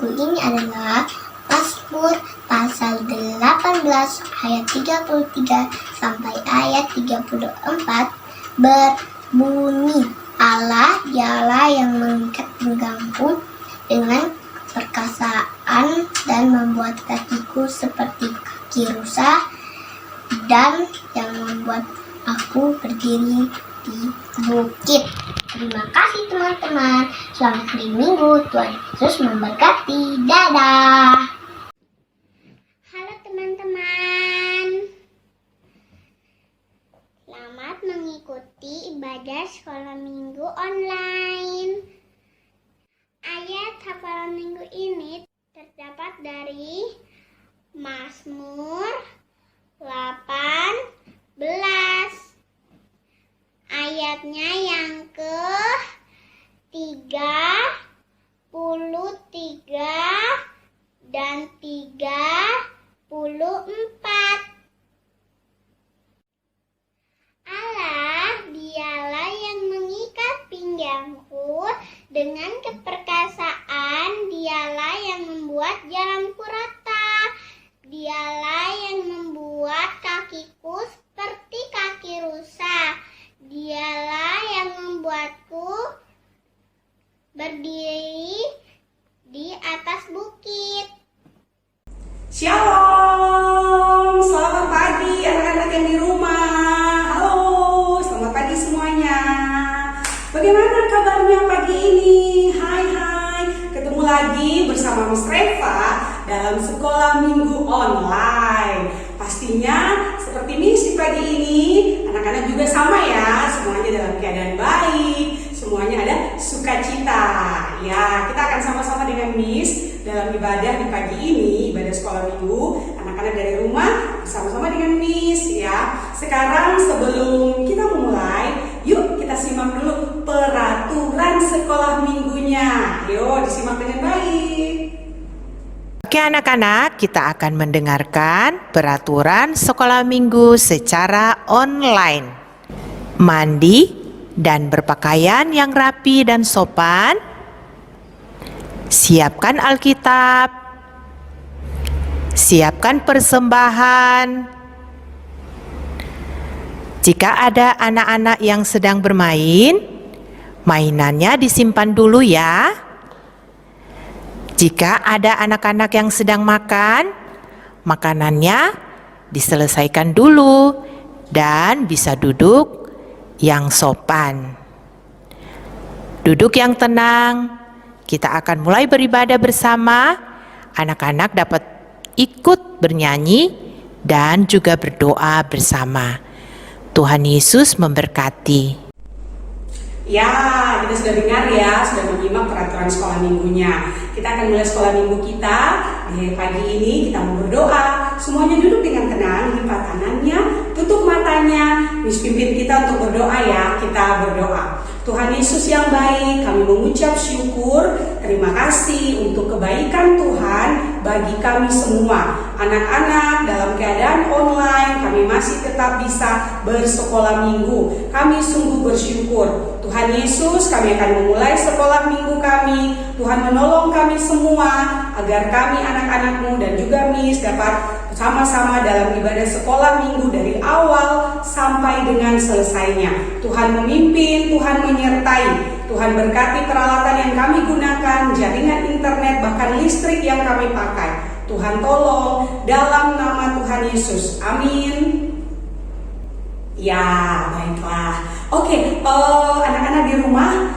minggu ini adalah Mazmur pasal 18 ayat 33 sampai ayat 34 berbunyi, Allah dialah yang mengikat pinggangku dengan perkasaan dan membuat kakiku seperti kaki rusa dan yang membuat aku berdiri di bukit. Terima kasih teman-teman. Selamat hari Minggu. Tuhan Yesus memberkati. Dadah. Halo teman-teman. Selamat mengikuti ibadah sekolah minggu online. Ayat hafalan minggu ini terdapat dari Mazmur 18. Ayatnya yang ke-33 dan 34. Allah dialah yang mengikat pinggangku dengan keperkasaan, dialah yang membuat jalanku rata, dialah yang membuat kakiku seperti kaki rusa, dialah yang membuatku berdiri di atas bukit. Shalom, selamat pagi anak-anak yang di rumah. Halo, selamat pagi semuanya. Bagaimana kabarnya pagi ini? Hai, ketemu lagi bersama Miss Reva dalam sekolah minggu online. Pastinya seperti Miss di pagi ini, anak-anak juga sama ya, semuanya dalam keadaan baik, semuanya ada sukacita. Ya, kita akan sama-sama dengan Miss dalam ibadah di pagi ini, ibadah sekolah minggu. Anak-anak dari rumah bersama-sama dengan Miss ya. Sekarang sebelum kita memulai, yuk kita simak dulu peraturan sekolah minggunya. Yuk disimak dengan baik. Oke anak-anak, kita akan mendengarkan peraturan sekolah minggu secara online. Mandi dan berpakaian yang rapi dan sopan. Siapkan Alkitab. Siapkan persembahan. Jika ada anak-anak yang sedang bermain, mainannya disimpan dulu ya. Jika ada anak-anak yang sedang makan, makanannya diselesaikan dulu dan bisa duduk yang sopan. Duduk yang tenang, kita akan mulai beribadah bersama. Anak-anak dapat ikut bernyanyi dan juga berdoa bersama. Tuhan Yesus memberkati. Ya, kita sudah dengar ya, sudah menyimak peraturan sekolah minggunya. Kita akan mulai sekolah minggu kita. Di pagi ini kita mau berdoa. Semuanya duduk dengan tenang, lipat tangannya, tutup matanya. Miss pimpin kita untuk berdoa ya. Kita berdoa. Tuhan Yesus yang baik, kami mengucap syukur, terima kasih untuk kebaikan Tuhan bagi kami semua. Anak-anak dalam keadaan online, kami masih tetap bisa bersekolah minggu. Kami sungguh bersyukur. Tuhan Yesus, kami akan memulai sekolah minggu kami. Tuhan menolong kami semua agar kami anak-anakmu dan juga Miss dapat sama-sama dalam ibadah sekolah minggu dari awal sampai dengan selesainya. Tuhan memimpin, Tuhan menyertai. Tuhan berkati peralatan yang kami gunakan, jaringan internet, bahkan listrik yang kami pakai. Tuhan tolong dalam nama Tuhan Yesus. Amin. Ya, baiklah. Oke, anak-anak di rumah,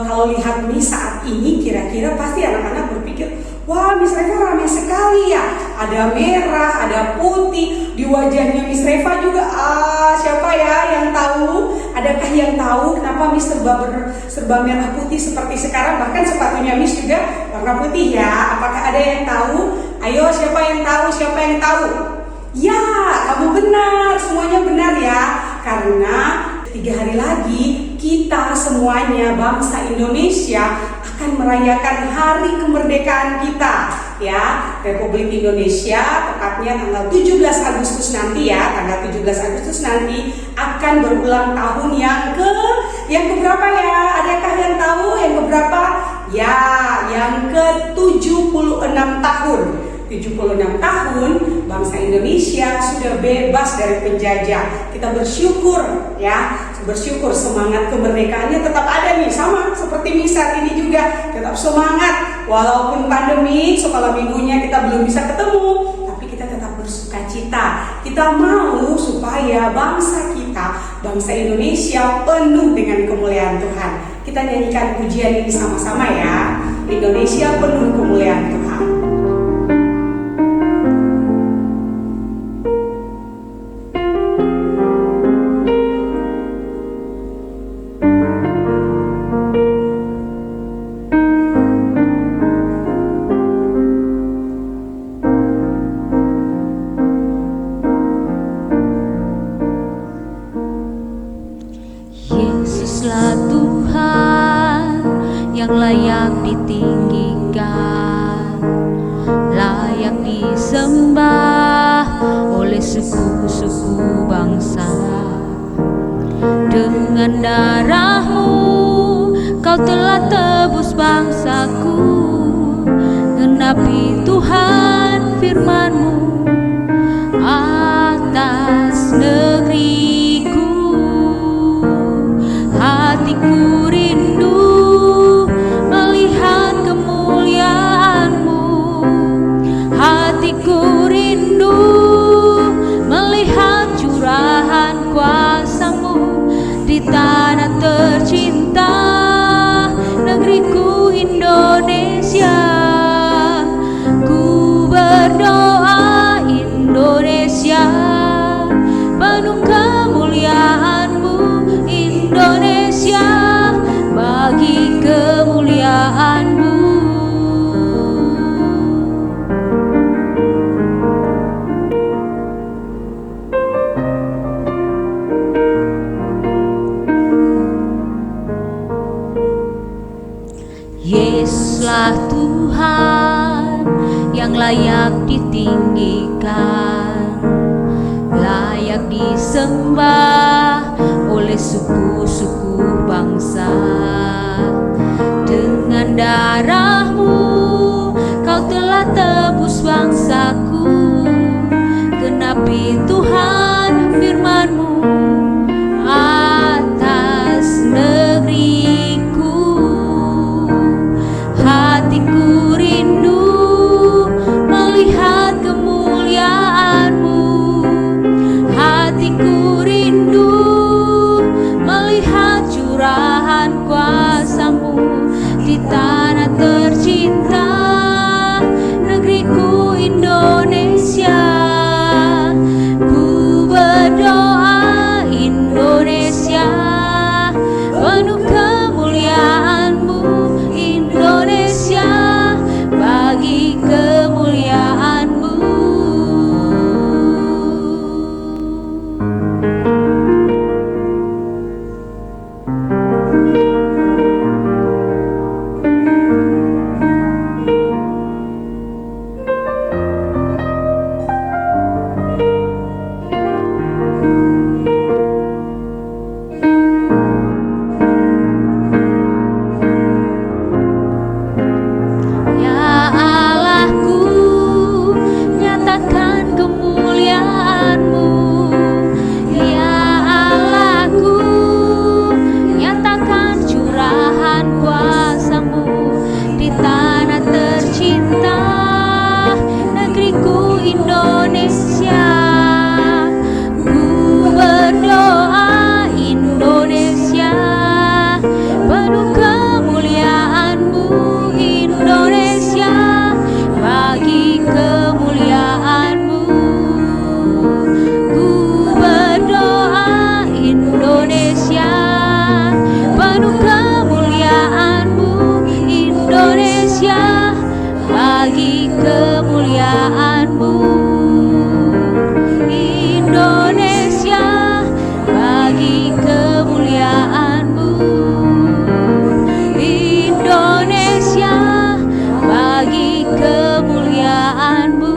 kalau lihat Miss saat ini, kira-kira pasti anak-anak berpikir, wah, Miss Reva ramai sekali ya. Ada merah, ada putih. Di wajahnya Miss Reva juga, siapa ya yang tahu? Adakah yang tahu kenapa Miss serba merah putih seperti sekarang? Bahkan sepatunya Miss juga warna putih ya. Apakah ada yang tahu? Ayo, siapa yang tahu? Siapa yang tahu? Ya, kamu benar. Semuanya benar ya. Karena 3 hari lagi kita semuanya bangsa Indonesia akan merayakan hari kemerdekaan kita ya, Republik Indonesia, tepatnya tanggal 17 Agustus nanti ya, tanggal 17 Agustus nanti akan berulang tahun yang keberapa ya? Adakah yang tahu yang keberapa? Ya, yang ke-76 tahun. 76 tahun bangsa Indonesia sudah bebas dari penjajah. Kita bersyukur ya, bersyukur semangat kemerdekaannya tetap ada nih, sama seperti Misal ini juga tetap semangat walaupun pandemi sekolah minggunya kita belum bisa ketemu, tapi kita tetap bersuka cita. Kita mau supaya bangsa kita, bangsa Indonesia penuh dengan kemuliaan Tuhan. Kita nyanyikan pujian ini sama-sama ya. Indonesia penuh kemuliaan Tuhan. Yesuslah Tuhan yang layak ditinggikan, layak disembah oleh suku-suku bangsa. Dengan darah-Mu Kau telah tebus bangsaku, genapi Tuhan firman-Mu atas negeriku. Hatiku rindu melihat kemuliaan-Mu, hatiku rindu melihat curahan kuasa-Mu di tanah tercinta, negeriku Indonesia. Ku berdoa Indonesia penuh kemuliaan-Mu, Indonesia bagi kemuliaan-Mu. Yesuslah Tuhan yang layak ditinggikan, layak disembah oleh suku-suku bangsa. Dengan darah-Mu Kau telah tebus bangsaku, genapi Tuhan firman-Mu atas negeriku. Hatiku rindu melihat kemuliaan-Mu, hatiku rindu melihat curahan kuasa-Mu di tanah tercinta, negeriku Indonesia. Ku berdoa Indonesia penuh kemuliaan-Mu, Indonesia bagi kemuliaan-Mu. Ya Allahku, nyatakan kemuliaan-Mu. Ya Allahku, nyatakan curahan kuasa-Mu di tanah tercinta, negeriku Indonesia. Ku berdoa Indonesia penuh kemuliaan-Mu, Indonesia bagi kemuliaan-Mu. Ku berdoa Indonesia penuh kemuliaan-Mu, Indonesia bagi kemuliaan-Mu. Indonesia bagi kemuliaan-Mu, Indonesia bagi kemuliaan-Mu.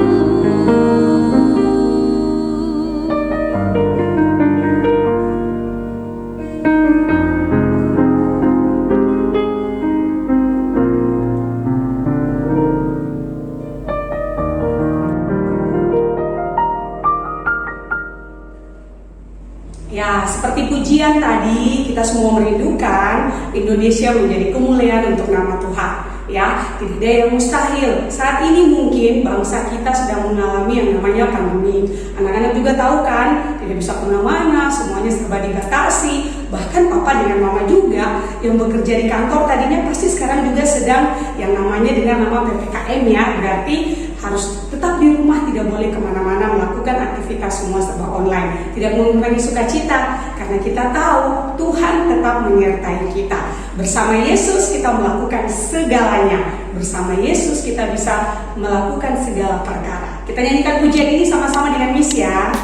pujian tadi kita semua merindukan Indonesia menjadi kemuliaan untuk nama Tuhan. Ya, tidak ada yang mustahil. Saat ini mungkin bangsa kita sedang mengalami yang namanya pandemi. Anak-anak juga tahu kan, tidak bisa kemana-mana, semuanya serba dibatasi. Bahkan papa dengan mama juga yang bekerja di kantor tadinya pasti sekarang juga sedang yang namanya dengan nama PPKM ya. Berarti harus tetap di rumah, tidak boleh kemana-mana, melakukan aktivitas semua serba online. Tidak mengurangi sukacita, karena kita tahu Tuhan tetap menyertai kita. Bersama Yesus kita melakukan segalanya. Bersama Yesus kita bisa melakukan segala perkara. Kita nyanyikan pujian ini sama-sama dengan Miss ya.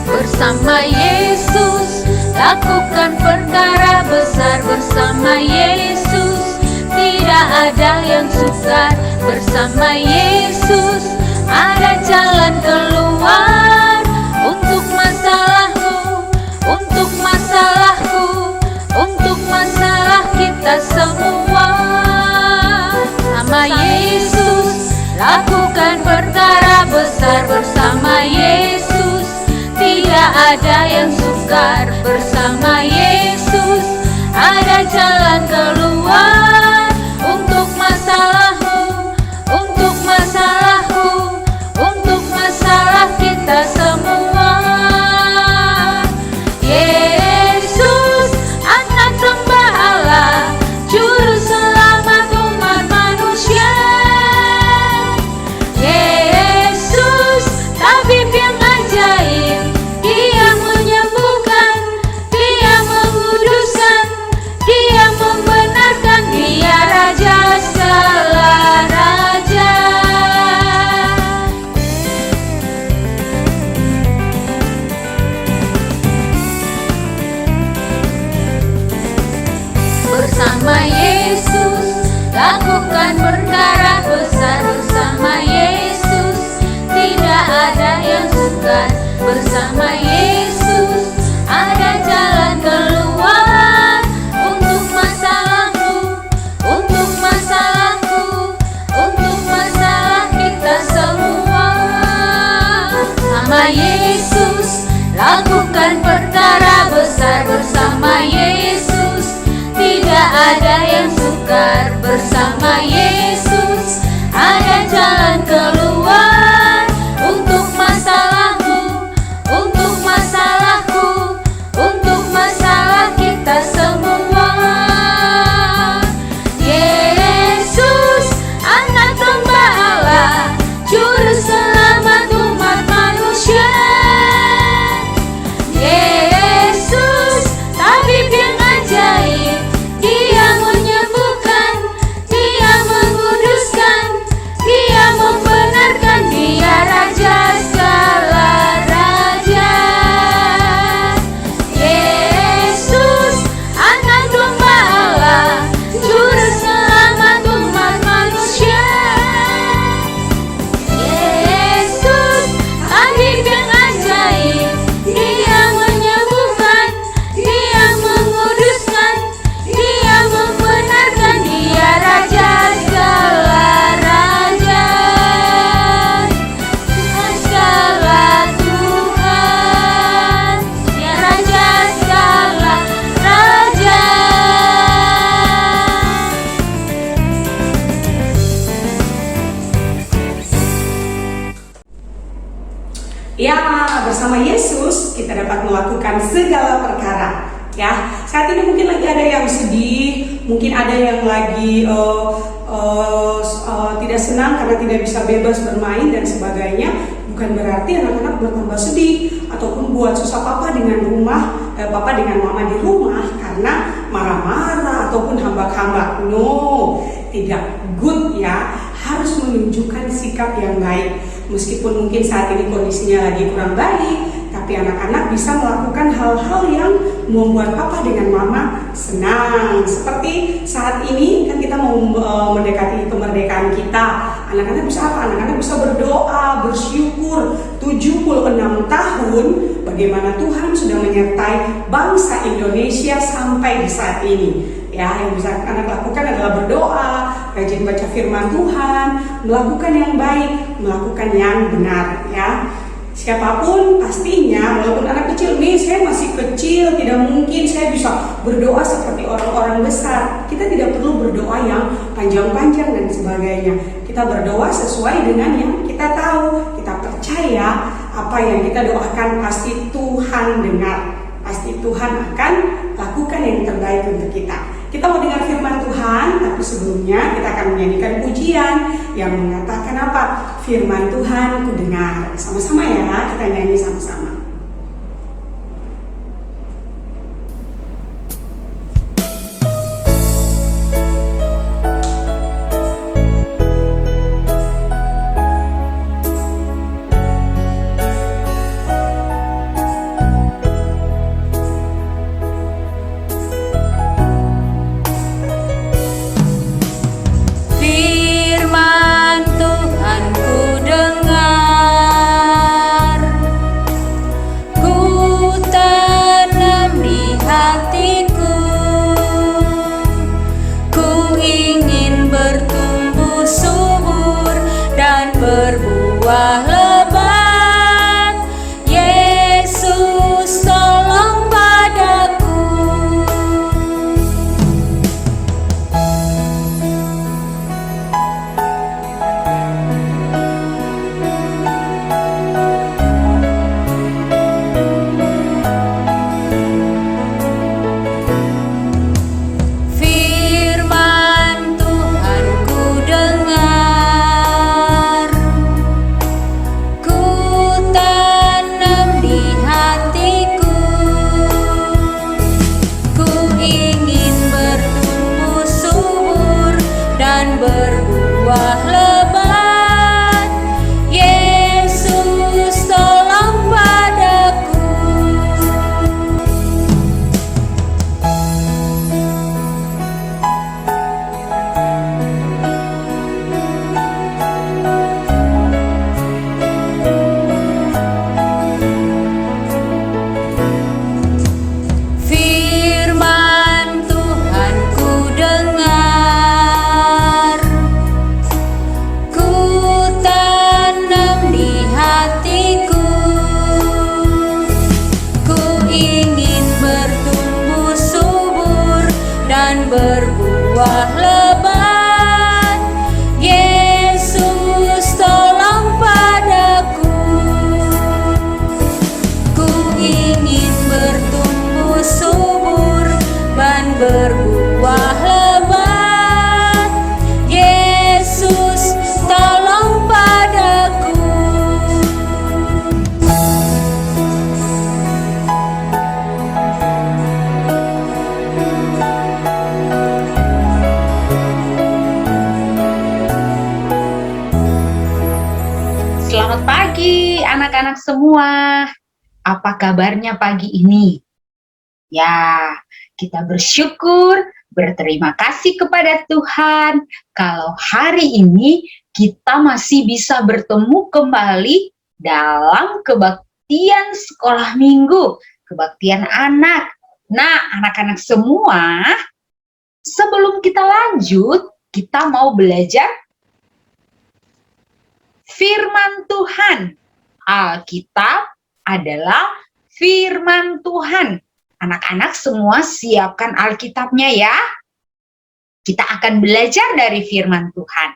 Bersama Yesus lakukan perkara besar. Bersama Yesus tidak ada yang sukar. Bersama Yesus ada jalan keluar. Untuk masalahmu, untuk masalahku, untuk masalah kita semua. Sama Yesus lakukan perkara besar. Bersama Yesus tidak ada yang sukar. Bersama Yesus ada jalan keluar. Untuk masalahmu, untuk masalahku, untuk masalah kita semua. Yesus anak domba Allah, juru selamat umat manusia. Yesus tabib yang ajaib, Dia menyembuhkan, Dia menguduskan, Dia membenarkan, Dia Raja segala raja. Bersama Yesus lakukan perkara besar. Bersama Yesus tidak ada yang sukar. Bersama Yesus ada jalan keluar. Untuk masalahmu, untuk masalahku, untuk masalah kita semua. Sama Yesus lakukan perkara besar. Bersama Yesus tidak ada yang sukar. Bersama Yesus ada jalan keluar. Untuk masalahmu, untuk masalahku, untuk masalah kita semua. Yesus anak domba Allah, juru selamat umat manusia. Yesus tabib yang ajaib, Dia menyembuhkan, Dia menguduskan, Dia membenarkan, Dia Raja segala raja. Yesus anak domba Allah, juru selamat umat manusia. Yesus tabib yang ajaib, Dia menyembuhkan, Dia menguduskan, Dia membenarkan, Dia Raja segala raja. Tuhan segala Tuhan, Dia Raja segala raja. Ya, bersama Yesus kita dapat melakukan segala perkara. Ya, saat ini mungkin lagi ada yang sedih, mungkin ada yang lagi tidak senang karena tidak bisa bebas bermain dan sebagainya. Bukan berarti anak-anak bertambah sedih ataupun buat susah papa dengan papa dengan mama di rumah karena marah-marah ataupun hambak-hambak. No, tidak good ya. Harus menunjukkan sikap yang baik. Meskipun mungkin saat ini kondisinya lagi kurang baik, tapi anak-anak bisa melakukan hal-hal yang membuat papa dengan mama senang. Seperti saat ini kan kita mau mendekati kemerdekaan kita. Anak-anak bisa apa? Anak-anak bisa berdoa, bersyukur 76 tahun bagaimana Tuhan sudah menyertai bangsa Indonesia sampai di saat ini. Ya, yang bisa anak lakukan adalah berdoa, rajin baca firman Tuhan, melakukan yang baik, melakukan yang benar, ya. Siapapun pastinya, walaupun anak kecil nih, saya masih kecil, tidak mungkin saya bisa berdoa seperti orang-orang besar. Kita tidak perlu berdoa yang panjang-panjang dan sebagainya. Kita berdoa sesuai dengan yang kita tahu. Kita percaya apa yang kita doakan pasti Tuhan dengar. Pasti Tuhan akan lakukan yang terbaik untuk kita. Kita mau dengar firman Tuhan, tapi sebelumnya kita akan menyanyikan pujian yang mengatakan apa? Firman Tuhan ku dengar. Sama-sama ya, kita nyanyi sama-sama. Firman Tuhan ku dengar, ku tanam di hatiku, ku ingin bertumbuh subur dan berbuah lebat. Yesus tolong padaku. Firman Tuhan ku dengar, ku tanam di hatiku, ku ingin bertumbuh subur dan berbuah lebat. Yesus tolong padaku. Firman Tuhan ku dengar, ku tanam di hatiku, ku ingin bertumbuh subur dan berbuah lebat. Yesus tolong padaku. Ku ingin bertumbuh subur dan berbuah lebat. Yesus tolong padaku. Selamat pagi anak-anak semua. Apa kabarnya pagi ini? Ya, kita bersyukur, berterima kasih kepada Tuhan kalau hari ini kita masih bisa bertemu kembali dalam kebaktian sekolah minggu, kebaktian anak. Nah, anak-anak semua, sebelum kita lanjut, kita mau belajar firman Tuhan. Alkitab adalah firman Tuhan. Anak-anak semua siapkan Alkitabnya ya. Kita akan belajar dari firman Tuhan.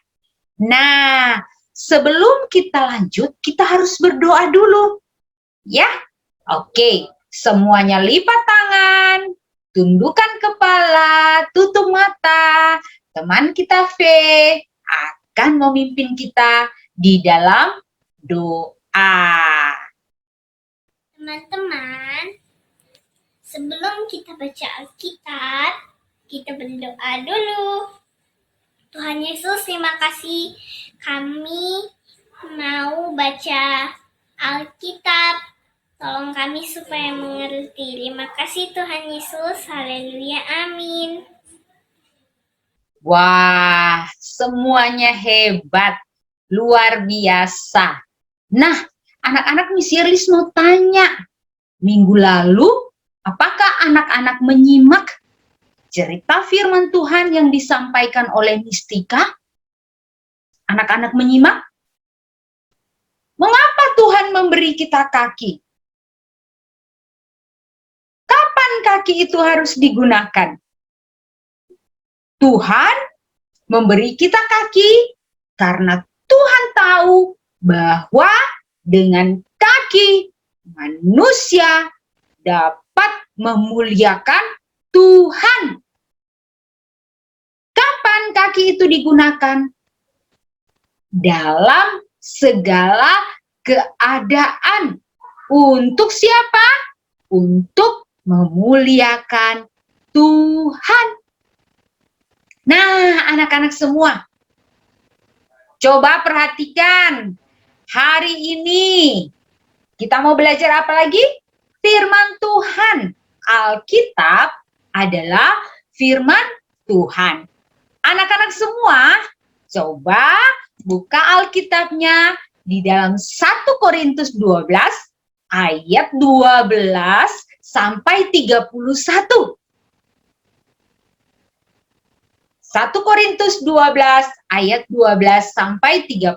Nah, sebelum kita lanjut, kita harus berdoa dulu. Ya, oke. Semuanya lipat tangan, tundukkan kepala, tutup mata. Teman kita V akan memimpin kita di dalam doa. Teman-teman, sebelum kita baca Alkitab, kita berdoa dulu. Tuhan Yesus, terima kasih kami mau baca Alkitab. Tolong kami supaya mengerti. Terima kasih Tuhan Yesus. Haleluya. Amin. Wah, semuanya hebat, luar biasa. Nah, anak-anak Miss Yerlis mau tanya, minggu lalu, apakah anak-anak menyimak cerita firman Tuhan yang disampaikan oleh Mistika? Anak-anak menyimak? Mengapa Tuhan memberi kita kaki? Kapan kaki itu harus digunakan? Tuhan memberi kita kaki karena Tuhan tahu bahwa dengan kaki manusia dapat memuliakan Tuhan. Kapan kaki itu digunakan? Dalam segala keadaan. Untuk siapa? Untuk memuliakan Tuhan. Nah, anak-anak semua, coba perhatikan. Hari ini kita mau belajar apa lagi? Firman Tuhan. Alkitab adalah firman Tuhan. Anak-anak semua, coba buka Alkitabnya di dalam 1 Korintus 12 ayat 12 sampai 31. 1 Korintus 12 ayat 12 sampai 31.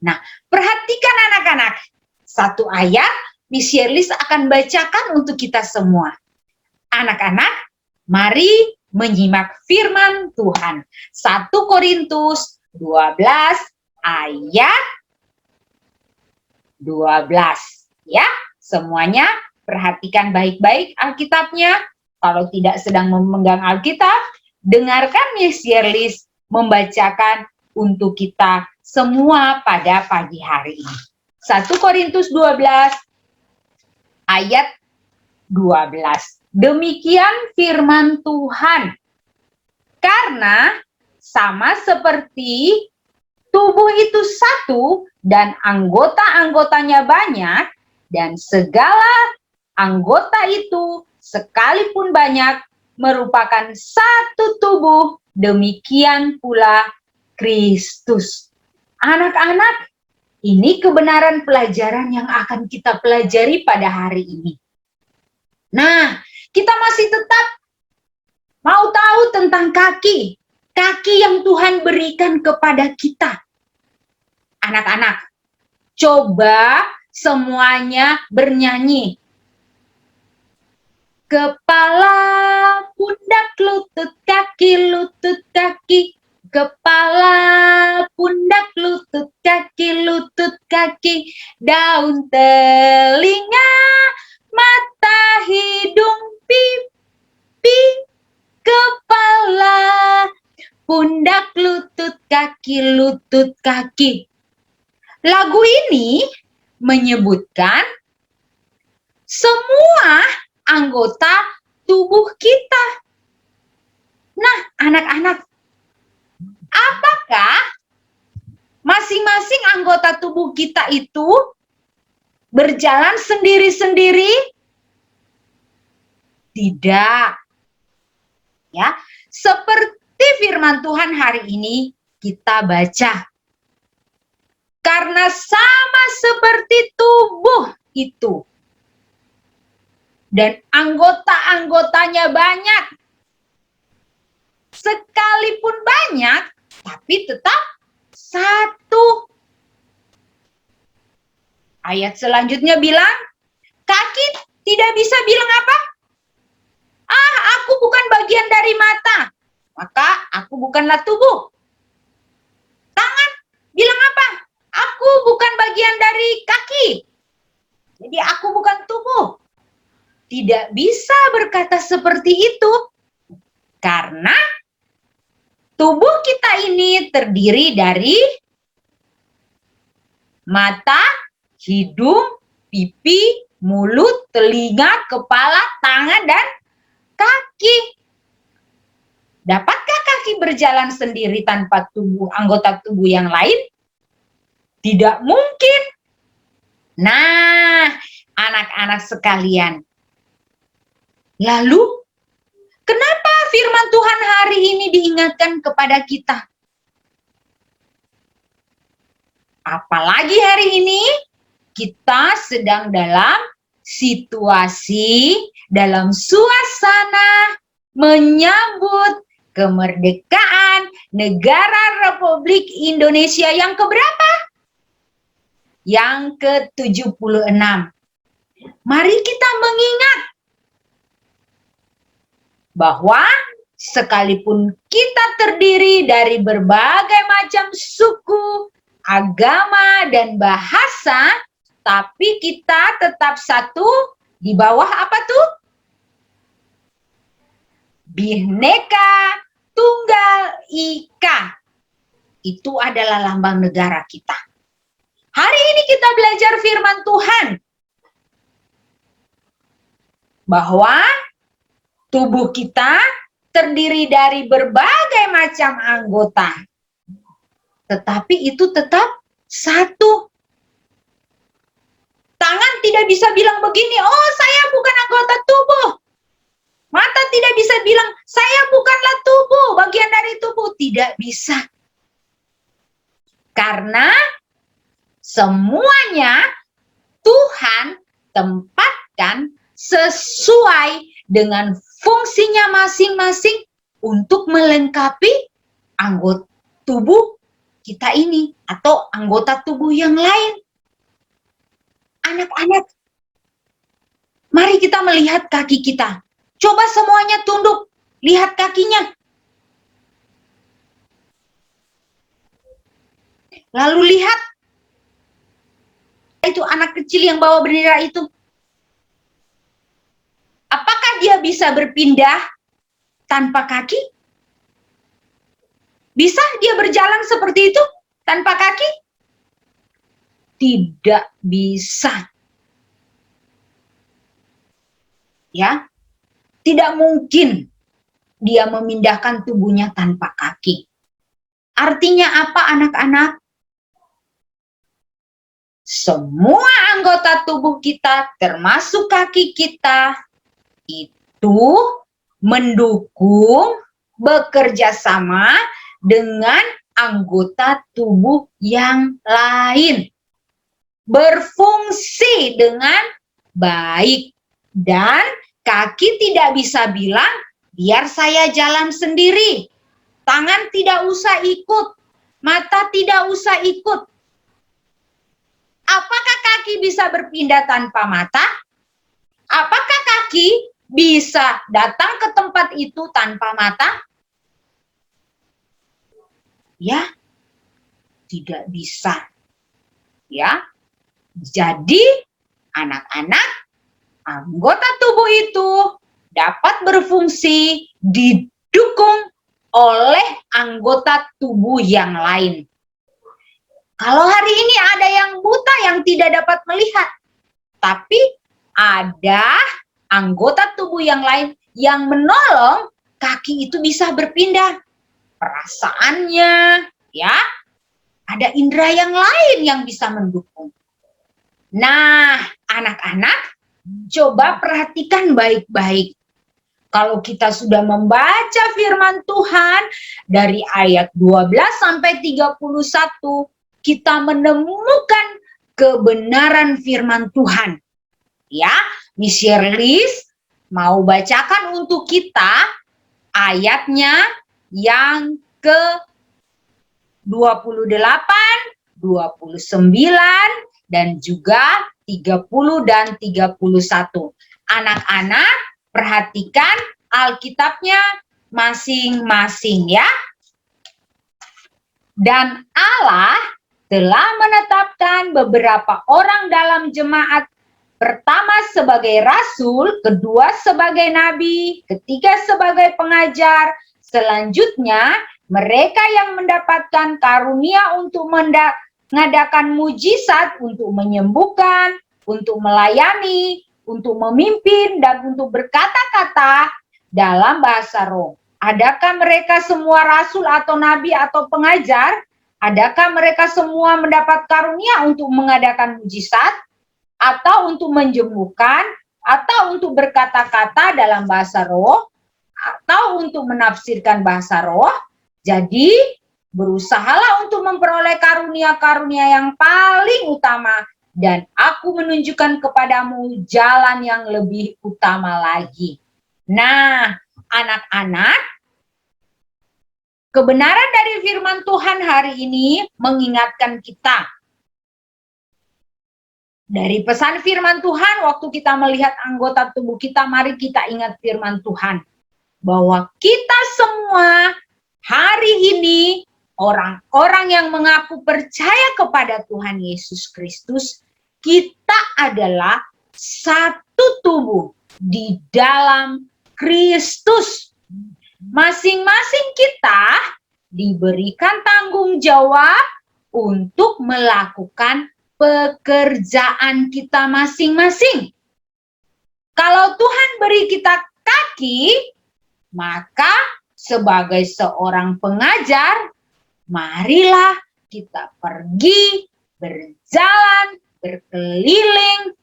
Nah, perhatikan anak-anak. Satu ayat Miss Shirley akan bacakan untuk kita semua. Anak-anak, mari menyimak firman Tuhan. 1 Korintus 12 ayat 12. Ya, semuanya perhatikan baik-baik Alkitabnya. Kalau tidak sedang memegang Alkitab, dengarkan Miss Shirley membacakan untuk kita semua pada pagi hari ini. 1 Korintus 12 ayat 12. Demikian firman Tuhan. Karena sama seperti tubuh itu satu dan anggota-anggotanya banyak, dan segala anggota itu sekalipun banyak merupakan satu tubuh, demikian pula Kristus. Anak-anak, ini kebenaran pelajaran yang akan kita pelajari pada hari ini. Nah, kita masih tetap mau tahu tentang kaki. Kaki yang Tuhan berikan kepada kita. Anak-anak, coba semuanya bernyanyi. Kepala, pundak, lutut, kaki. Kepala, pundak, lutut, kaki. Daun, telinga, mata, hidung, pipi. Kepala, pundak, lutut, kaki. Lagu ini menyebutkan semua anggota tubuh kita. Nah, anak-anak, apakah masing-masing anggota tubuh kita itu berjalan sendiri-sendiri? Tidak. Ya, seperti firman Tuhan hari ini kita baca. Karena sama seperti tubuh itu. Dan anggota-anggotanya banyak. Sekalipun banyak, tapi tetap satu. Ayat selanjutnya bilang, kaki tidak bisa bilang apa? Aku bukan bagian dari mata, maka aku bukanlah tubuh. Tangan bilang apa? Aku bukan bagian dari kaki, jadi aku bukan tubuh. Tidak bisa berkata seperti itu, karena tubuh kita ini terdiri dari mata, hidung, pipi, mulut, telinga, kepala, tangan, dan kaki. Dapatkah kaki berjalan sendiri tanpa anggota tubuh yang lain? Tidak mungkin. Nah, anak-anak sekalian, lalu kenapa firman Tuhan hari ini diingatkan kepada kita? Apalagi hari ini kita sedang dalam situasi dalam suasana menyambut kemerdekaan negara Republik Indonesia yang keberapa? Yang ke-76. Mari kita mengingat bahwa sekalipun kita terdiri dari berbagai macam suku, agama, dan bahasa, tapi kita tetap satu di bawah apa tuh? Bhinneka Tunggal Ika. Itu adalah lambang negara kita. Hari ini kita belajar firman Tuhan bahwa tubuh kita terdiri dari berbagai macam anggota, tetapi itu tetap satu. Tangan tidak bisa bilang begini, oh saya bukan anggota tubuh. Mata tidak bisa bilang, saya bukanlah tubuh, bagian dari tubuh. Tidak bisa. Karena semuanya Tuhan tempatkan sesuai dengan fungsinya masing-masing untuk melengkapi anggota tubuh kita ini atau anggota tubuh yang lain. Anak-anak, mari kita melihat kaki kita. Coba semuanya tunduk, lihat kakinya. Lalu lihat itu anak kecil yang bawa bendera itu. Apakah dia bisa berpindah tanpa kaki? Bisa dia berjalan seperti itu tanpa kaki? Tidak bisa. Ya, tidak mungkin dia memindahkan tubuhnya tanpa kaki. Artinya apa anak-anak? Semua anggota tubuh kita, termasuk kaki kita, itu mendukung, bekerja sama dengan anggota tubuh yang lain. Berfungsi dengan baik. Dan kaki tidak bisa bilang, biar saya jalan sendiri. Tangan tidak usah ikut. Mata tidak usah ikut. Apakah kaki bisa berpindah tanpa mata? Apakah kaki bisa datang ke tempat itu tanpa mata? Ya, tidak bisa. Ya, jadi anak-anak, anggota tubuh itu dapat berfungsi didukung oleh anggota tubuh yang lain. Kalau hari ini ada yang buta yang tidak dapat melihat, tapi ada anggota tubuh yang lain yang menolong kaki itu bisa berpindah. Perasaannya, ya, ada indera yang lain yang bisa mendukung. Nah, anak-anak, coba perhatikan baik-baik. Kalau kita sudah membaca firman Tuhan dari ayat 12 sampai 31, kita menemukan kebenaran firman Tuhan. Ya, Miss Shirlys mau bacakan untuk kita ayatnya yang ke-28, 29, dan juga 30 dan 31. Anak-anak, perhatikan Alkitabnya masing-masing ya. Dan Allah telah menetapkan beberapa orang dalam jemaat, pertama sebagai rasul, kedua sebagai nabi, ketiga sebagai pengajar, selanjutnya mereka yang mendapatkan karunia untuk mengadakan mujizat, untuk menyembuhkan, untuk melayani, untuk memimpin, dan untuk berkata-kata dalam bahasa roh. Adakah mereka semua rasul atau nabi atau pengajar? Adakah mereka semua mendapat karunia untuk mengadakan mujizat, atau untuk menyembuhkan, atau untuk berkata-kata dalam bahasa roh, atau untuk menafsirkan bahasa roh? Jadi, berusahalah untuk memperoleh karunia-karunia yang paling utama dan aku menunjukkan kepadamu jalan yang lebih utama lagi. Nah, anak-anak, kebenaran dari firman Tuhan hari ini mengingatkan kita. Dari pesan firman Tuhan, waktu kita melihat anggota tubuh kita, mari kita ingat firman Tuhan. Bahwa kita semua hari ini, orang-orang yang mengaku percaya kepada Tuhan Yesus Kristus, kita adalah satu tubuh di dalam Kristus. Masing-masing kita diberikan tanggung jawab untuk melakukan pekerjaan kita masing-masing. Kalau Tuhan beri kita kaki, maka sebagai seorang pengajar, marilah kita pergi, berjalan, berkeliling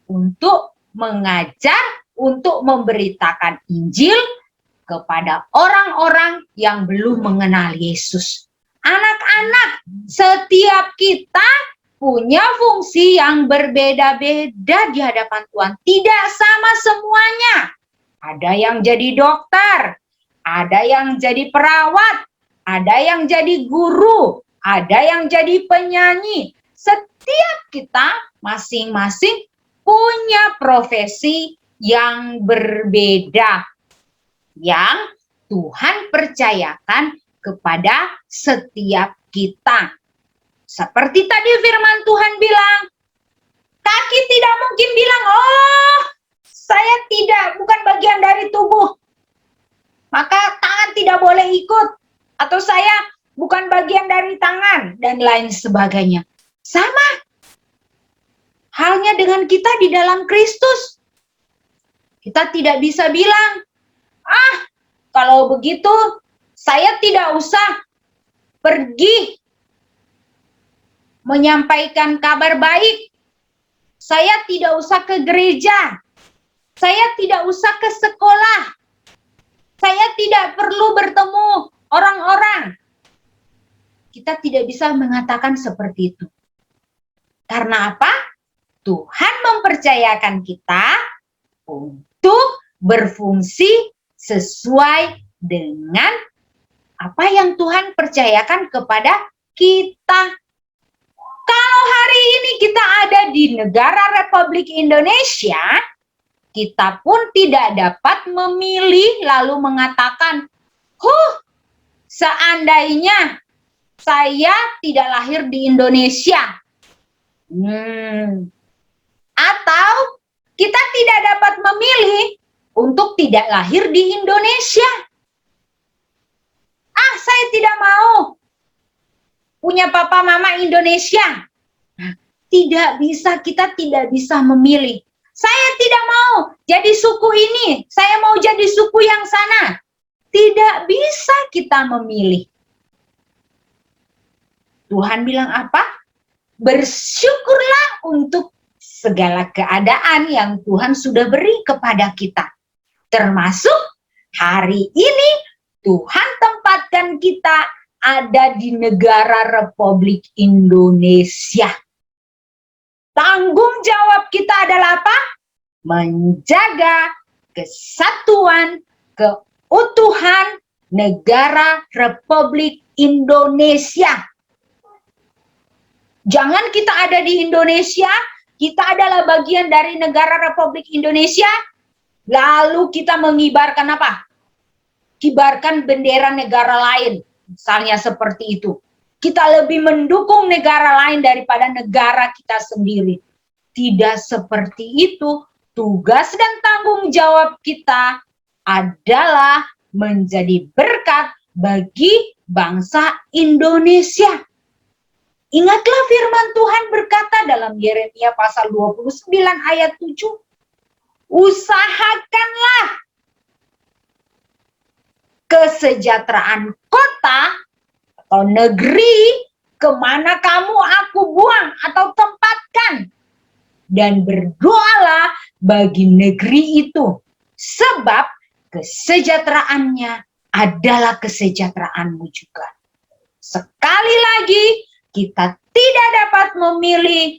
untuk mengajar, untuk memberitakan Injil kepada orang-orang yang belum mengenal Yesus. Anak-anak, setiap kita punya fungsi yang berbeda-beda di hadapan Tuhan. Tidak sama semuanya. Ada yang jadi dokter, ada yang jadi perawat, ada yang jadi guru, ada yang jadi penyanyi. Setiap kita masing-masing punya profesi yang berbeda yang Tuhan percayakan kepada setiap kita. Seperti tadi firman Tuhan bilang, kaki tidak mungkin bilang, oh saya bukan bagian dari tubuh, maka tangan tidak boleh ikut, atau saya bukan bagian dari tangan, dan lain sebagainya. Sama halnya dengan kita di dalam Kristus. Kita tidak bisa bilang, kalau begitu saya tidak usah pergi menyampaikan kabar baik. Saya tidak usah ke gereja. Saya tidak usah ke sekolah. Saya tidak perlu bertemu orang-orang. Kita tidak bisa mengatakan seperti itu. Karena apa? Tuhan mempercayakan kita untuk berfungsi sesuai dengan apa yang Tuhan percayakan kepada kita. Kalau hari ini kita ada di negara Republik Indonesia, kita pun tidak dapat memilih lalu mengatakan, seandainya saya tidak lahir di Indonesia. Atau kita tidak dapat memilih untuk tidak lahir di Indonesia. Saya tidak mau punya papa mama Indonesia. Tidak bisa, kita tidak bisa memilih. Saya tidak mau jadi suku ini, saya mau jadi suku yang sana. Tidak bisa kita memilih. Tuhan bilang apa? Bersyukurlah untuk segala keadaan yang Tuhan sudah beri kepada kita. Termasuk hari ini Tuhan tempatkan kita ada di negara Republik Indonesia. Tanggung jawab kita adalah apa? Menjaga kesatuan, keutuhan negara Republik Indonesia. Jangan kita ada di Indonesia, kita adalah bagian dari negara Republik Indonesia, lalu kita mengibarkan apa? Kibarkan bendera negara lain, misalnya seperti itu. Kita lebih mendukung negara lain daripada negara kita sendiri. Tidak seperti itu. Tugas dan tanggung jawab kita adalah menjadi berkat bagi bangsa Indonesia. Ingatlah firman Tuhan berkata dalam Yeremia pasal 29 ayat 7. Usahakanlah kesejahteraan kota atau negeri kemana kamu aku buang atau tempatkan. Dan berdoalah bagi negeri itu. Sebab kesejahteraannya adalah kesejahteraanmu juga. Sekali lagi, kita tidak dapat memilih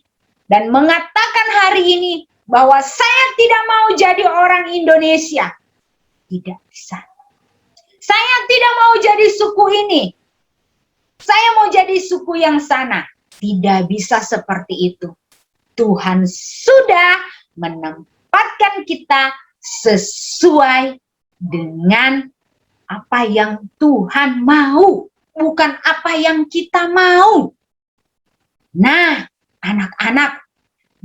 dan mengatakan hari ini bahwa saya tidak mau jadi orang Indonesia. Tidak bisa. Saya tidak mau jadi suku ini. Saya mau jadi suku yang sana. Tidak bisa seperti itu. Tuhan sudah menempatkan kita sesuai dengan apa yang Tuhan mau, bukan apa yang kita mau. Nah, anak-anak,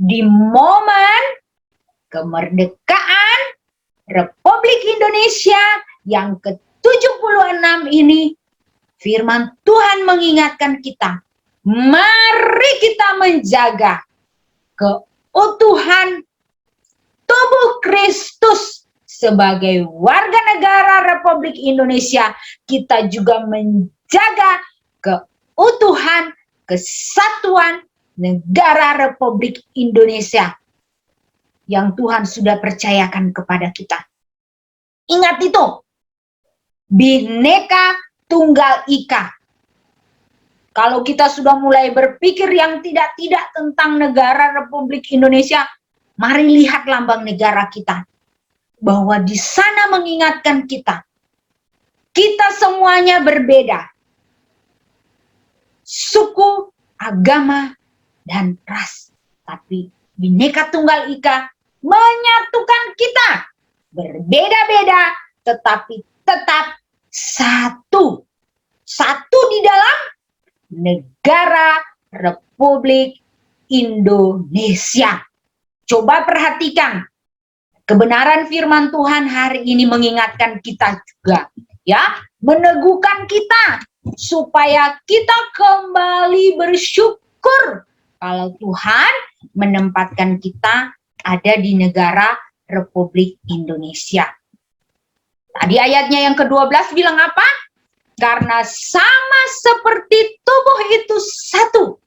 di momen kemerdekaan Republik Indonesia yang ke-76 ini, firman Tuhan mengingatkan kita, mari kita menjaga keutuhan tubuh Kristus sebagai warga negara Republik Indonesia. Kita juga menjaga keutuhan, kesatuan negara Republik Indonesia yang Tuhan sudah percayakan kepada kita. Ingat itu, Bhinneka Tunggal Ika. Kalau kita sudah mulai berpikir yang tidak-tidak tentang negara Republik Indonesia, mari lihat lambang negara kita. Bahwa di sana mengingatkan kita semuanya berbeda. Suku, agama, dan ras. Tapi Bhinneka Tunggal Ika menyatukan kita. Berbeda-beda, tetapi tetap satu. Satu di dalam negara Republik Indonesia. Coba perhatikan. Kebenaran firman Tuhan hari ini mengingatkan kita juga, ya, meneguhkan kita supaya kita kembali bersyukur kalau Tuhan menempatkan kita ada di negara Republik Indonesia. Tadi ayatnya yang ke-12 bilang apa? Karena sama seperti tubuh itu satu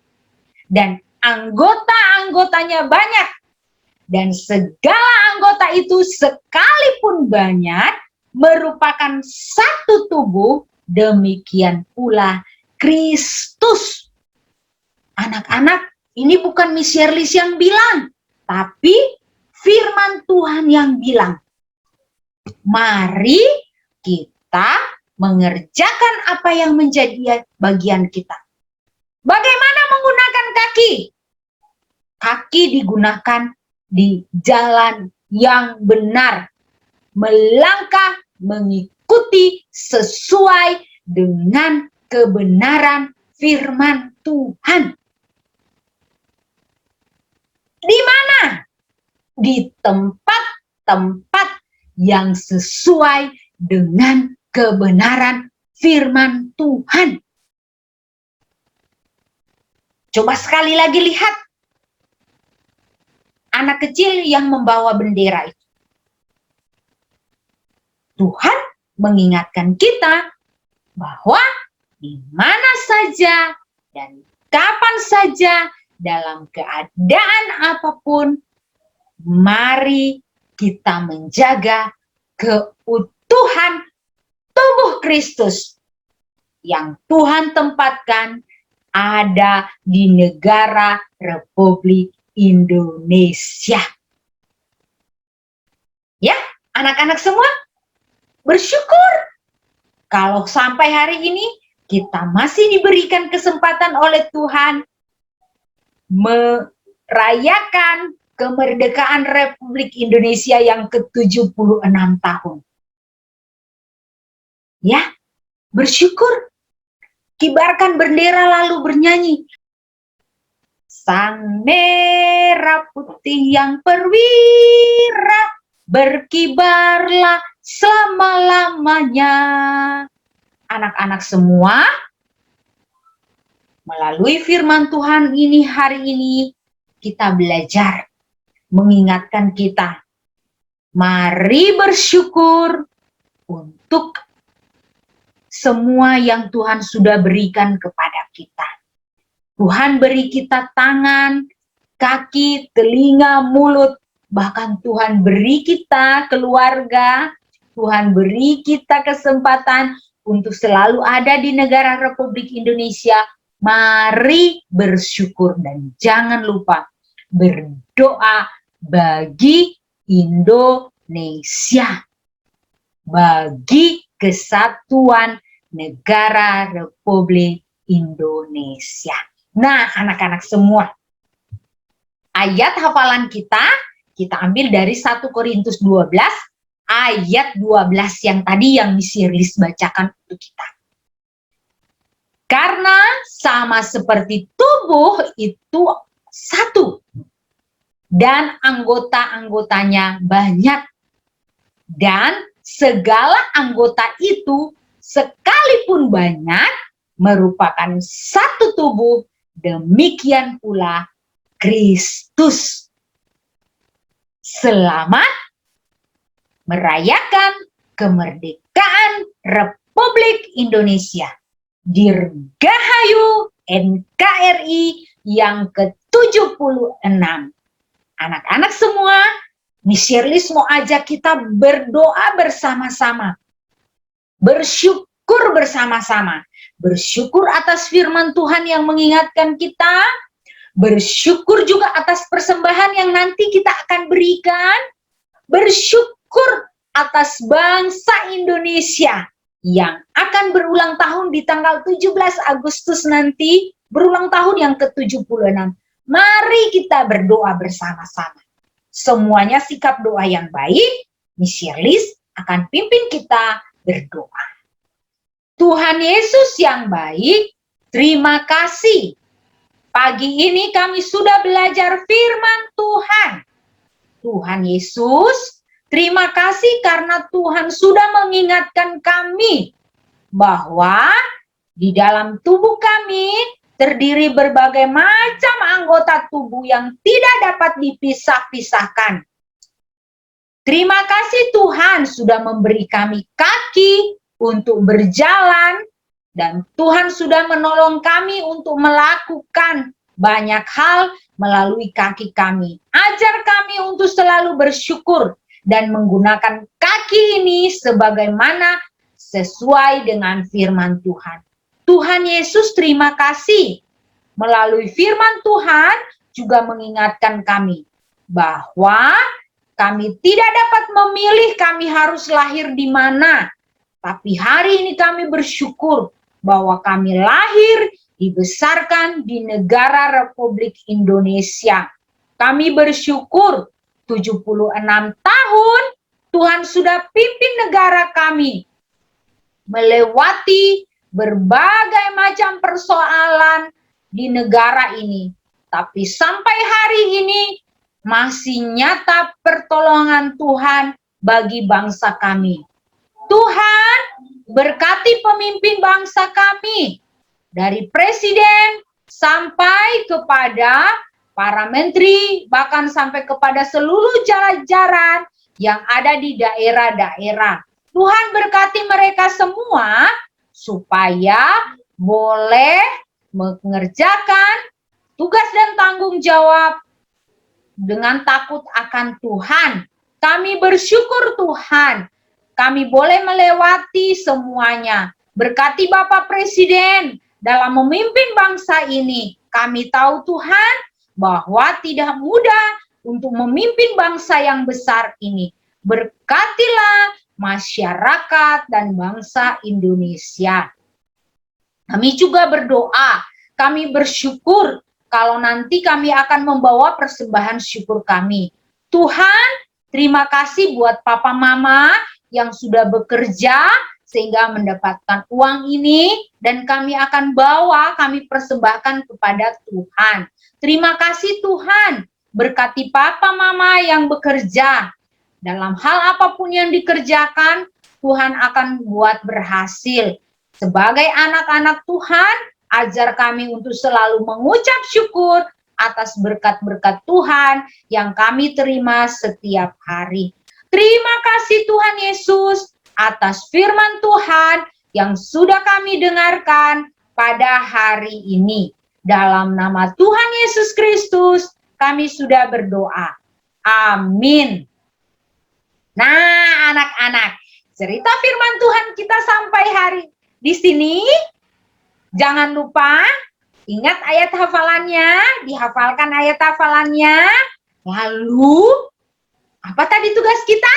dan anggota-anggotanya banyak. Dan segala anggota itu sekalipun banyak merupakan satu tubuh, demikian pula Kristus. Anak-anak, ini bukan Miss Shirley yang bilang, tapi firman Tuhan yang bilang. Mari kita mengerjakan apa yang menjadi bagian kita. Bagaimana menggunakan kaki? Kaki digunakan di jalan yang benar, melangkah mengikuti sesuai dengan kebenaran firman Tuhan. Di mana? Di tempat-tempat yang sesuai dengan kebenaran firman Tuhan. Coba sekali lagi lihat. Anak kecil yang membawa bendera itu. Tuhan mengingatkan kita bahwa di mana saja dan kapan saja dalam keadaan apapun, mari kita menjaga keutuhan tubuh Kristus yang Tuhan tempatkan ada di negara Republik Indonesia. Ya, anak-anak semua bersyukur kalau sampai hari ini kita masih diberikan kesempatan oleh Tuhan merayakan kemerdekaan Republik Indonesia yang ke-76 tahun. Ya, bersyukur. Kibarkan bendera lalu bernyanyi. Sang merah putih yang perwira, berkibarlah selama-lamanya. Anak-anak semua, melalui firman Tuhan ini hari ini, kita belajar mengingatkan kita. Mari bersyukur untuk semua yang Tuhan sudah berikan kepada kita. Tuhan beri kita tangan, kaki, telinga, mulut, bahkan Tuhan beri kita keluarga, Tuhan beri kita kesempatan untuk selalu ada di negara Republik Indonesia. Mari bersyukur dan jangan lupa berdoa bagi Indonesia, bagi kesatuan negara Republik Indonesia. Nah, anak-anak semua, ayat hafalan kita ambil dari 1 Korintus 12 ayat 12 yang tadi yang Miss Shirlis bacakan untuk kita. Karena sama seperti tubuh itu satu dan anggota-anggotanya banyak, dan segala anggota itu sekalipun banyak merupakan satu tubuh, demikian pula Kristus. Selamat merayakan kemerdekaan Republik Indonesia. Dirgahayu NKRI yang ke-76. Anak-anak semua, Miss Shirlis mau ajak kita berdoa bersama-sama. Bersyukur bersama-sama. Bersyukur atas firman Tuhan yang mengingatkan kita. Bersyukur juga atas persembahan yang nanti kita akan berikan. Bersyukur atas bangsa Indonesia yang akan berulang tahun di tanggal 17 Agustus nanti, berulang tahun yang ke-76. Mari kita berdoa bersama-sama. Semuanya sikap doa yang baik, Miss Shirlis akan pimpin kita berdoa. Tuhan Yesus yang baik, terima kasih. Pagi ini kami sudah belajar firman Tuhan. Tuhan Yesus, terima kasih karena Tuhan sudah mengingatkan kami bahwa di dalam tubuh kami terdiri berbagai macam anggota tubuh yang tidak dapat dipisah-pisahkan. Terima kasih Tuhan sudah memberi kami kaki untuk berjalan, dan Tuhan sudah menolong kami untuk melakukan banyak hal melalui kaki kami. Ajar kami untuk selalu bersyukur dan menggunakan kaki ini sebagaimana sesuai dengan firman Tuhan. Tuhan Yesus, terima kasih. Melalui firman Tuhan juga mengingatkan kami bahwa kami tidak dapat memilih kami harus lahir di mana. Tapi hari ini kami bersyukur bahwa kami lahir, dibesarkan di negara Republik Indonesia. Kami bersyukur 76 tahun Tuhan sudah pimpin negara kami melewati berbagai macam persoalan di negara ini. Tapi sampai hari ini masih nyata pertolongan Tuhan bagi bangsa kami. Tuhan, berkati pemimpin bangsa kami, dari presiden sampai kepada para menteri, bahkan sampai kepada seluruh jajaran yang ada di daerah-daerah. Tuhan berkati mereka semua supaya boleh mengerjakan tugas dan tanggung jawab dengan takut akan Tuhan. Kami bersyukur Tuhan, kami boleh melewati semuanya. Berkati Bapak Presiden dalam memimpin bangsa ini. Kami tahu Tuhan bahwa tidak mudah untuk memimpin bangsa yang besar ini. Berkatilah masyarakat dan bangsa Indonesia. Kami juga berdoa, kami bersyukur kalau nanti kami akan membawa persembahan syukur kami. Tuhan, terima kasih buat Papa Mama yang sudah bekerja sehingga mendapatkan uang ini, dan kami akan bawa, kami persembahkan kepada Tuhan. Terima kasih Tuhan, berkati Papa Mama yang bekerja. Dalam hal apapun yang dikerjakan, Tuhan akan buat berhasil. Sebagai anak-anak Tuhan, ajar kami untuk selalu mengucap syukur atas berkat-berkat Tuhan yang kami terima setiap hari. Terima kasih Tuhan Yesus atas firman Tuhan yang sudah kami dengarkan pada hari ini. Dalam nama Tuhan Yesus Kristus, kami sudah berdoa. Amin. Nah, anak-anak, cerita firman Tuhan kita sampai hari di sini. Jangan lupa Ingat ayat hafalannya, dihafalkan ayat hafalannya. Lalu, apa tadi tugas kita?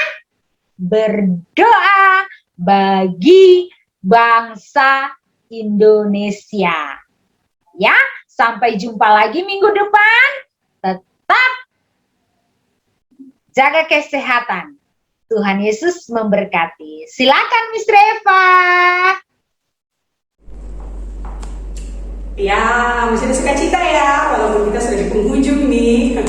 Berdoa bagi bangsa Indonesia. Ya, sampai jumpa lagi minggu depan. Tetap jaga kesehatan. Tuhan Yesus memberkati. Silakan Miss Reva. Ya, masih ada sukacita ya, walaupun kita sudah di penghujung nih.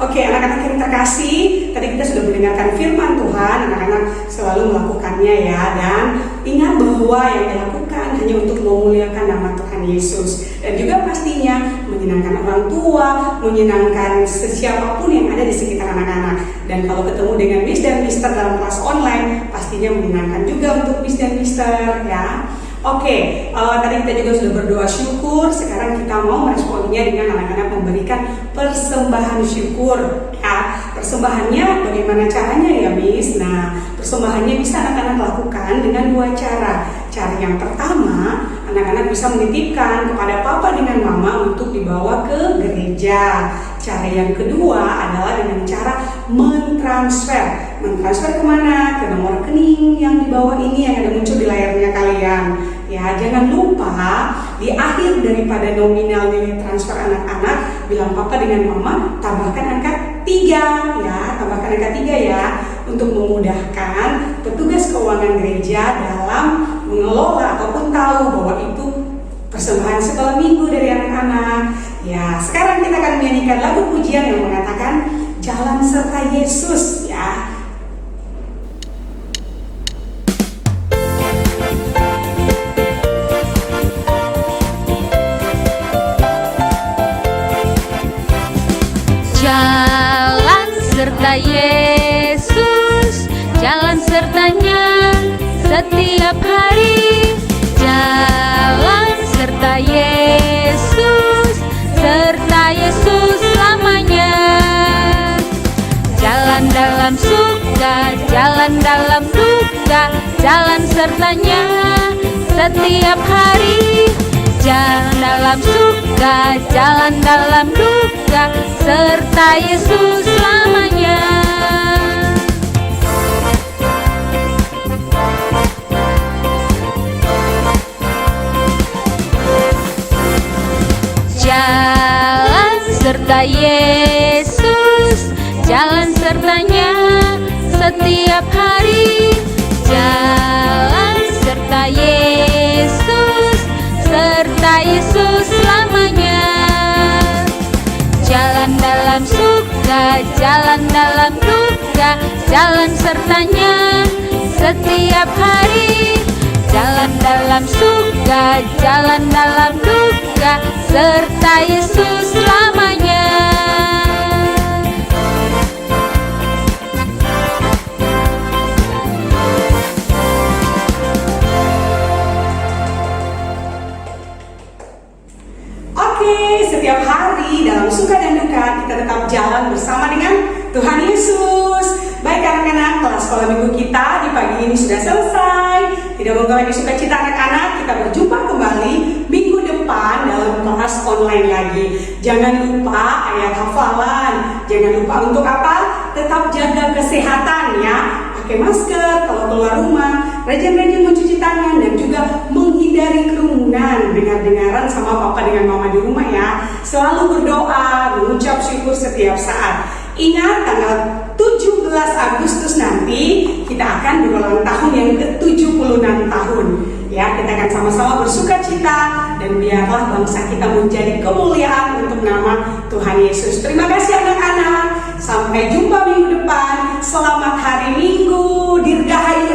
Oke, anak-anak yang terkasih, tadi kita sudah mendengarkan firman Tuhan, anak-anak selalu melakukannya ya. Dan ingat bahwa yang dilakukan hanya untuk memuliakan nama Tuhan Yesus. Dan juga pastinya menyenangkan orang tua, menyenangkan siapapun yang ada di sekitar anak-anak. Dan kalau ketemu dengan Miss dan Mister dalam kelas online, pastinya menyenangkan juga untuk Miss dan Mister ya. Oke, tadi kita juga sudah berdoa syukur. Sekarang kita mau meresponnya dengan anak-anak memberikan persembahan syukur. Ya, persembahannya bagaimana caranya ya, Miss? Nah, persembahannya bisa anak-anak lakukan dengan dua cara. Cara yang pertama, anak-anak bisa menitipkan kepada papa dengan mama untuk dibawa ke gereja. Cara yang kedua adalah dengan cara mentransfer. Mentransfer kemana? Ke nomor rekening yang di bawah ini yang ada muncul di layarnya kalian. Ya, jangan lupa di akhir daripada nominal nilai transfer anak-anak, bilang papa dengan mama tambahkan angka 3 ya, tambahkan angka 3 ya, untuk memudahkan petugas keuangan gereja dalam mengelola ataupun tahu bahwa itu persembahan sekolah minggu dari anak-anak. Ya, sekarang kita akan menyanyikan lagu pujian yang mengatakan Jalan Serta Yesus ya. Jalan serta Yesus, jalan sertanya setiap hari. Jalan serta Yesus, serta Yesus selamanya. Jalan dalam suka, jalan dalam duka, jalan sertanya setiap hari. Jalan dalam suka, jalan dalam duka, serta Yesus selamanya. Jalan serta Yesus, jalan sertanya setiap hari. Jalan serta Yesus, serta Yesus selamanya. Jalan dalam suka, jalan dalam duka, jalan sertanya setiap hari. Jalan dalam suka, jalan dalam duka, serta Yesus selamanya. Setiap hari dalam suka dan duka kita tetap jalan bersama dengan Tuhan Yesus. Baik anak-anak, kelas sekolah minggu kita di pagi ini sudah selesai. Tidak mengganggu lagi sukacita anak-anak, kita berjumpa kembali minggu depan dalam kelas online lagi. Jangan lupa ayat hafalan. Jangan lupa untuk apa? Tetap jaga kesehatan ya. Pakai masker kalau keluar rumah, rajin-rajin mencuci tangan, dan juga menghindari kerumunan. Dengar-dengaran sama papa dengan mama di rumah ya. Selalu berdoa, mengucap syukur setiap saat. Ingat tanggal 17 Agustus nanti kita akan berulang tahun yang ke-76 tahun. Ya, kita akan sama-sama bersuka cita dan biarlah bangsa kita menjadi kemuliaan untuk nama Tuhan Yesus. Terima kasih anak-anak. Sampai jumpa minggu depan. Selamat hari Minggu. Dirgahayu